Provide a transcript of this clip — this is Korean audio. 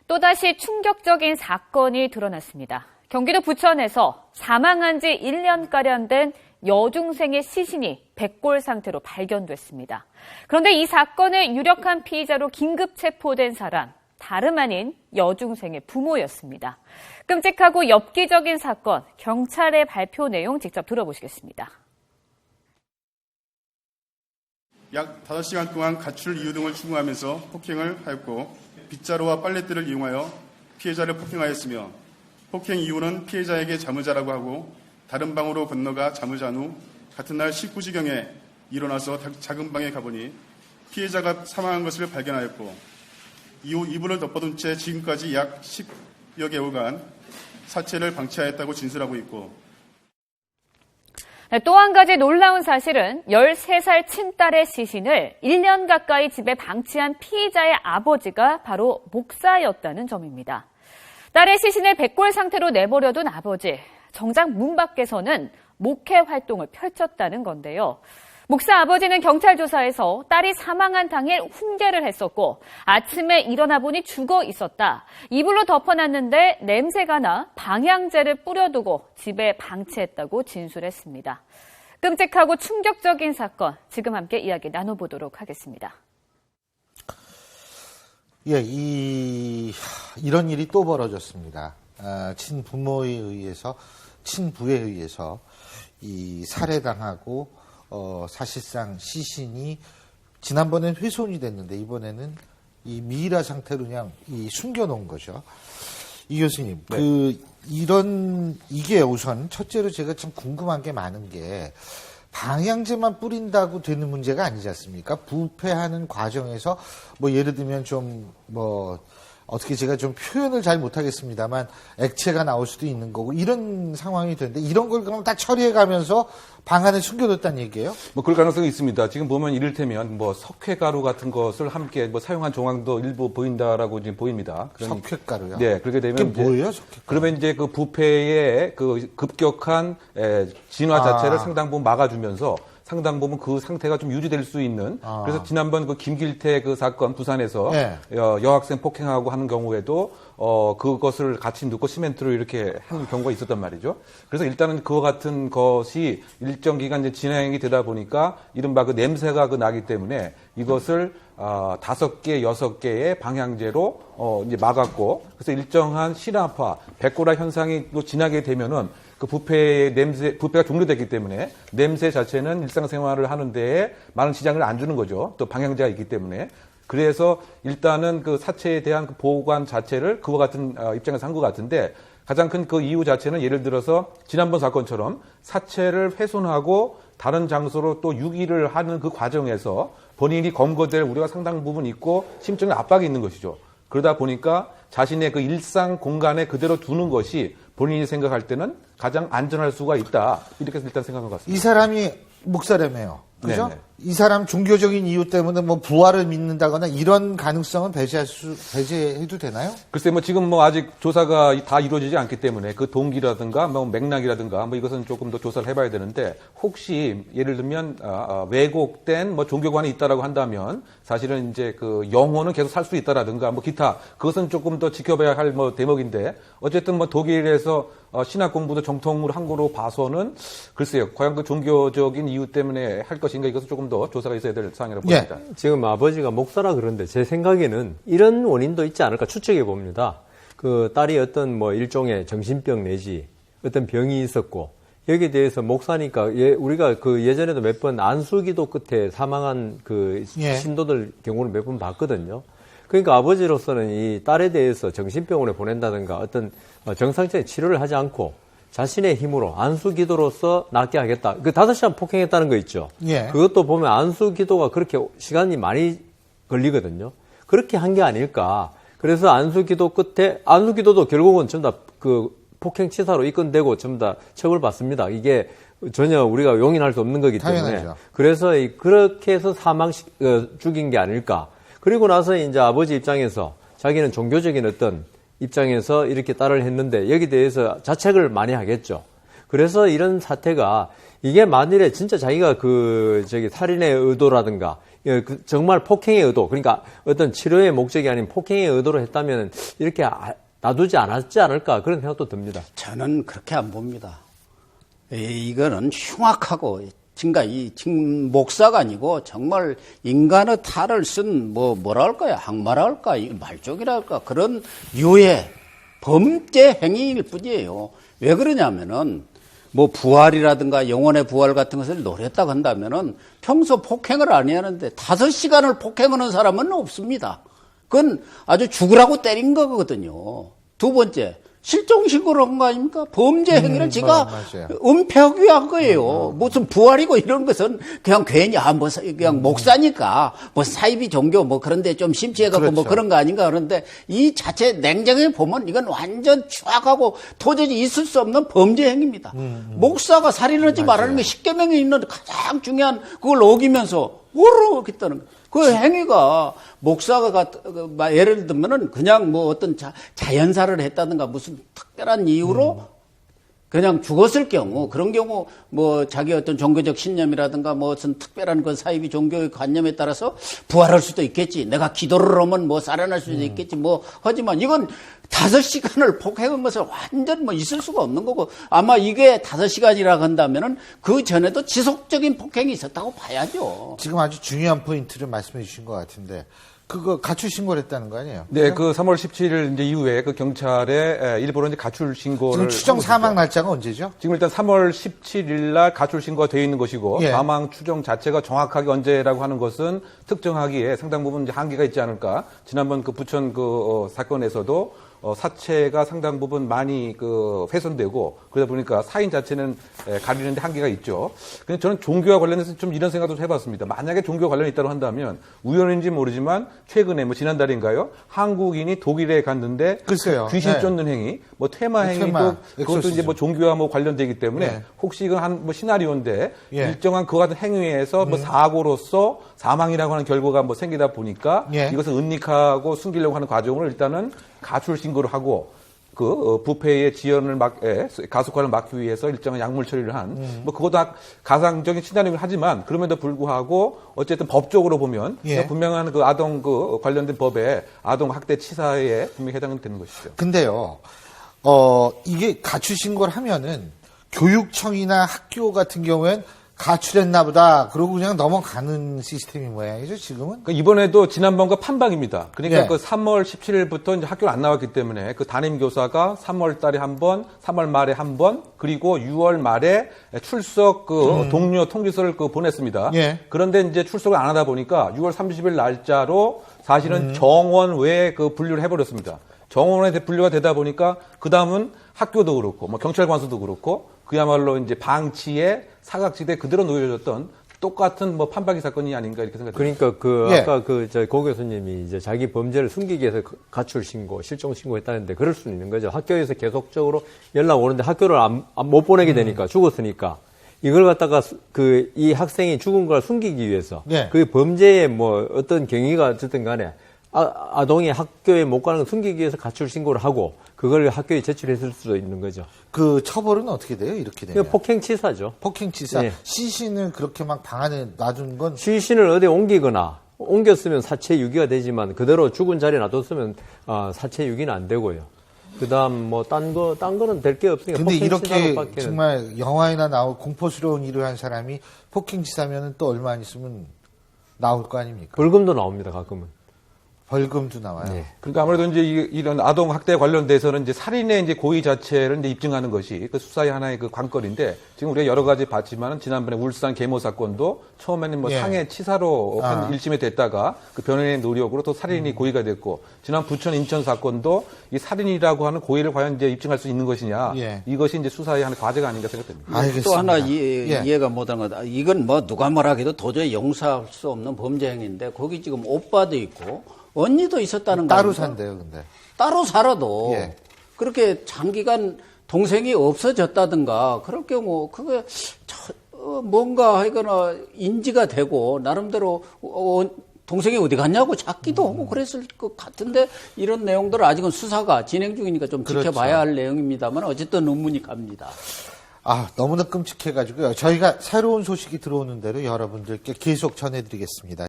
또다시 충격적인 사건이 드러났습니다. 경기도 부천에서 사망한 지 1년가량 된 여중생의 시신이 백골 상태로 발견됐습니다. 그런데 이 사건의 유력한 피의자로 긴급 체포된 사람, 다름 아닌 여중생의 부모였습니다. 끔찍하고 엽기적인 사건, 경찰의 발표 내용 직접 들어보시겠습니다. 약 5시간 동안 가출 이유 등을 추궁하면서 폭행을 하였고 빗자루와 빨랫대를 이용하여 피해자를 폭행하였으며 폭행 이유는 피해자에게 잠을 자라고 하고 다른 방으로 건너가 잠을 잔 후 같은 날 19시경에 일어나서 작은 방에 가보니 피해자가 사망한 것을 발견하였고 이후 이불을 덮어둔 채 지금까지 약 10여 개월간 사체를 방치하였다고 진술하고 있고 또 한 가지 놀라운 사실은 13살 친딸의 시신을 1년 가까이 집에 방치한 피의자의 아버지가 바로 목사였다는 점입니다. 딸의 시신을 백골 상태로 내버려둔 아버지, 정작 문 밖에서는 목회 활동을 펼쳤다는 건데요. 목사 아버지는 경찰 조사에서 딸이 사망한 당일 훈계를 했었고 아침에 일어나 보니 죽어 있었다. 이불로 덮어놨는데 냄새가 나 방향제를 뿌려두고 집에 방치했다고 진술했습니다. 끔찍하고 충격적인 사건, 지금 함께 이야기 나눠보도록 하겠습니다. 예, 이런 일이 또 벌어졌습니다. 친부모에 의해서, 친부에 의해서 이 살해당하고 사실상 시신이 지난번엔 훼손이 됐는데 이번에는 이 미이라 상태로 그냥 숨겨놓은 거죠. 이 교수님, 네. 이게 우선 첫째로 제가 참 궁금한 게 많은 게 방향제만 뿌린다고 되는 문제가 아니지 않습니까? 부패하는 과정에서 뭐 예를 들면 어떻게 제가 좀 표현을 잘 못하겠습니다만 액체가 나올 수도 있는 거고 이런 상황이 되는데 이런 걸 그럼 다 처리해가면서 방 안에 숨겨뒀다는 얘기예요? 뭐 그럴 가능성이 있습니다. 지금 보면 이를테면 석회가루 같은 것을 함께 사용한 정황도 일부 보인다라고 지금 보입니다. 석회가루요? 네, 그렇게 되면 그게 뭐예요, 석회가루? 그러면 이제 그 부패의 그 급격한 진화 자체를 상당 부분 막아주면서 상당 부분 그 상태가 좀 유지될 수 있는. 그래서 지난번 그 김길태 그 사건 부산에서 네. 여학생 폭행하고 하는 경우에도 그것을 같이 넣고 시멘트로 이렇게 하는 경우가 있었단 말이죠. 그래서 일단은 그와 같은 것이 일정 기간 이제 진행이 되다 보니까 이른바 그 냄새가 나기 때문에 이것을 5개, 6개의 방향제로 이제 막았고 그래서 일정한 실화파, 백골화 현상이 또 지나게 되면은 그 부패가 종료됐기 때문에 냄새 자체는 일상생활을 하는 데에 많은 지장을 안 주는 거죠. 또 방향제가 있기 때문에. 그래서 일단은 그 사체에 대한 그 보관 자체를 그와 같은 입장에서 한 것 같은데 가장 큰 그 이유 자체는 예를 들어서 지난번 사건처럼 사체를 훼손하고 다른 장소로 또 유기를 하는 그 과정에서 본인이 검거될 우려가 상당 부분 있고 심적인 압박이 있는 것이죠. 그러다 보니까 자신의 그 일상 공간에 그대로 두는 것이 본인이 생각할 때는 가장 안전할 수가 있다. 이렇게 일단 생각한 것 같습니다. 이 사람이 목사라며요. 그죠? 네네. 이 사람 종교적인 이유 때문에 부활을 믿는다거나 이런 가능성은 배제해도 되나요? 글쎄 지금 아직 조사가 다 이루어지지 않기 때문에 그 동기라든가 맥락이라든가 이것은 조금 더 조사를 해봐야 되는데 혹시 예를 들면 왜곡된 종교관이 있다라고 한다면 사실은 이제 그 영혼은 계속 살 수 있다라든가 기타 그것은 조금 더 지켜봐야 할 대목인데 어쨌든 독일에서 신학 공부도 정통으로 한 거로 봐서는 글쎄요 과연 그 종교적인 이유 때문에 할 것인가 이것은 조금 더 조사가 있어야 될 사항이라고 봅니다. 예. 지금 아버지가 목사라 그러는데 제 생각에는 이런 원인도 있지 않을까 추측해 봅니다. 그 딸이 어떤 일종의 정신병 내지 어떤 병이 있었고 여기에 대해서 목사니까 우리가 그 예전에도 몇 번 안수기도 끝에 사망한 그 신도들 경우를 몇 번 봤거든요. 그러니까 아버지로서는 이 딸에 대해서 정신병원에 보낸다든가 어떤 정상적인 치료를 하지 않고 자신의 힘으로 안수기도로서 낫게 하겠다. 그 5시간 폭행했다는 거 있죠. 예. 그것도 보면 안수기도가 그렇게 시간이 많이 걸리거든요. 그렇게 한 게 아닐까. 그래서 안수기도 끝에 안수기도도 결국은 전부 다 그 폭행치사로 입건되고 전부 다 처벌받습니다. 이게 전혀 우리가 용인할 수 없는 거기 때문에. 당연하죠. 그래서 그렇게 해서 죽인 게 아닐까. 그리고 나서 이제 아버지 입장에서 자기는 종교적인 어떤 입장에서 이렇게 딸을 했는데 여기 대해서 자책을 많이 하겠죠. 그래서 이런 사태가 이게 만일에 진짜 자기가 살인의 의도라든가 정말 폭행의 의도, 그러니까 어떤 치료의 목적이 아닌 폭행의 의도로 했다면 이렇게 놔두지 않았지 않을까 그런 생각도 듭니다. 저는 그렇게 안 봅니다. 이거는 흉악하고 지금 목사가 아니고 정말 인간의 탈을 쓴 뭐라 할까요? 항마라 할까? 말종이라 할까? 그런 유해 범죄 행위일 뿐이에요. 왜 그러냐면은 뭐 부활이라든가 영혼의 부활 같은 것을 노렸다고 한다면은 평소 폭행을 안 하는데 5시간을 폭행하는 사람은 없습니다. 그건 아주 죽으라고 때린 거거든요. 두 번째, 실종신고를 한 거 아닙니까? 범죄 행위를 제가 은폐하기 위한 거예요. 무슨 부활이고 이런 것은 그냥 괜히, 그냥 목사니까, 사이비 종교 그런데 좀 심취해갖고 그렇죠. 그런 거 아닌가 그런데 이 자체 냉정하게 보면 이건 완전 추악하고 도저히 있을 수 없는 범죄 행위입니다. 목사가 살인하지 말라는 게 10계명에 있는 가장 중요한 그걸 어기면서 뭐라고 하겠다는 거예요. 그 행위가 목사가 예를 들면은 그냥 어떤 자연사를 했다든가 무슨 특별한 이유로 그냥 죽었을 경우 그런 경우 자기 어떤 종교적 신념이라든가 무슨 특별한 그 사이비 종교의 관념에 따라서 부활할 수도 있겠지. 내가 기도를 하면 살아날 수도 있겠지. 하지만 이건 5시간을 폭행한 것을 완전 있을 수가 없는 거고 아마 이게 5시간이라고 한다면은 그 전에도 지속적인 폭행이 있었다고 봐야죠. 지금 아주 중요한 포인트를 말씀해 주신 것 같은데 그거 가출 신고를 했다는 거 아니에요? 네, 그 3월 17일 이제 이후에 그 경찰에 일부러 이제 가출 신고를 지금 추정 사망 날짜가 언제죠? 지금 일단 3월 17일 날 가출 신고가 되어 있는 것이고 예. 사망 추정 자체가 정확하게 언제라고 하는 것은 특정하기에 상당 부분 이제 한계가 있지 않을까. 지난번 그 부천 사건에서도 사체가 상당 부분 많이 훼손되고 그러다 보니까 사인 자체는 가리는데 한계가 있죠. 근데 저는 종교와 관련해서 좀 이런 생각도 해봤습니다. 만약에 종교 관련이 있다고 한다면 우연인지 모르지만 최근에 지난달인가요? 한국인이 독일에 갔는데 글쎄요. 귀신 네. 쫓는 행위, 테마 행위도 그것도 이제 종교와 관련되기 때문에 네. 혹시 이건 시나리오인데 예. 일정한 그와 같은 행위에서 사고로서 사망이라고 하는 결과가 생기다 보니까 예. 이것을 은닉하고 숨기려고 하는 과정을 일단은 가출 신고를 하고 부패의 지연을 가속화를 막기 위해서 일정한 약물 처리를 한 그것도 가상적인 시나리오를 하지만 그럼에도 불구하고 어쨌든 법적으로 보면 예. 분명한 아동 관련된 법에 아동 학대 치사에 분명히 해당되는 것이죠. 근데요, 이게 가출 신고를 하면은 교육청이나 학교 같은 경우엔 가출했나 보다. 그러고 그냥 넘어가는 시스템이 모양이죠, 지금은? 이번에도 지난번과 판박입니다. 그러니까 네. 3월 17일부터 이제 학교를 안 나왔기 때문에 담임 교사가 3월 달에 한 번, 3월 말에 한 번, 그리고 6월 말에 출석 동료 통지서를 보냈습니다. 예. 그런데 이제 출석을 안 하다 보니까 6월 30일 날짜로 사실은 정원 외에 분류를 해버렸습니다. 정원에 분류가 되다 보니까 그 다음은 학교도 그렇고 경찰 관서도 그렇고 그야말로 이제 방치의 사각지대 그대로 놓여졌던 똑같은 판박이 사건이 아닌가 이렇게 생각합니다. 그러니까 예. 아까 고 교수님이 이제 자기 범죄를 숨기기 위해서 가출 신고, 실종 신고했다는데 그럴 수는 있는 거죠. 학교에서 계속적으로 연락 오는데 학교를 못 보내게 되니까 죽었으니까 이걸 갖다가 이 학생이 죽은 걸 숨기기 위해서 예. 그 범죄의 어떤 경위가 어쨌든 간에 아동이 학교에 못 가는 걸 숨기기 위해서 가출 신고를 하고 그걸 학교에 제출했을 수도 있는 거죠. 그 처벌은 어떻게 돼요? 이렇게 되면? 폭행치사죠. 폭행치사. 네. 시신을 그렇게 막 방 안에 놔둔 건 시신을 어디 옮기거나 옮겼으면 사체 유기가 되지만 그대로 죽은 자리에 놔뒀으면 사체 유기는 안 되고요. 그다음 딴 거는 될 게 없으니까. 근데 이렇게 폭행치사로밖에는. 정말 영화에나 나올 공포스러운 일을 한 사람이 폭행치사면 또 얼마 안 있으면 나올 거 아닙니까? 벌금도 나옵니다, 가끔은. 벌금도 나와요. 네. 그러니까 아무래도 이제 이런 아동 학대 관련돼서는 이제 살인의 이제 고의 자체를 이제 입증하는 것이 수사의 하나의 관건인데 지금 우리가 여러 가지 봤지만은 지난번에 울산 계모 사건도 처음에는 예. 상해 치사로 1심에 됐다가 그 변호인의 노력으로 또 살인이 고의가 됐고 지난 부천 인천 사건도 이 살인이라고 하는 고의를 과연 이제 입증할 수 있는 것이냐 예. 이것이 이제 수사의 하나의 과제가 아닌가 생각됩니다. 알겠습니다. 또 하나 예. 이해가 못한 거다. 이건 누가 뭐라해도 도저히 용서할 수 없는 범죄 행위인데 거기 지금 오빠도 있고 언니도 있었다는 거 따로 아닙니까? 산대요, 근데. 따로 살아도 예. 그렇게 장기간 동생이 없어졌다든가 그럴 경우 그게 뭔가 하거나 인지가 되고 나름대로 동생이 어디 갔냐고 찾기도 하고 그랬을 것 같은데 이런 내용들은 아직은 수사가 진행 중이니까 좀 그렇죠. 지켜봐야 할 내용입니다만 어쨌든 의문이 갑니다. 너무나 끔찍해가지고요. 저희가 새로운 소식이 들어오는 대로 여러분들께 계속 전해드리겠습니다.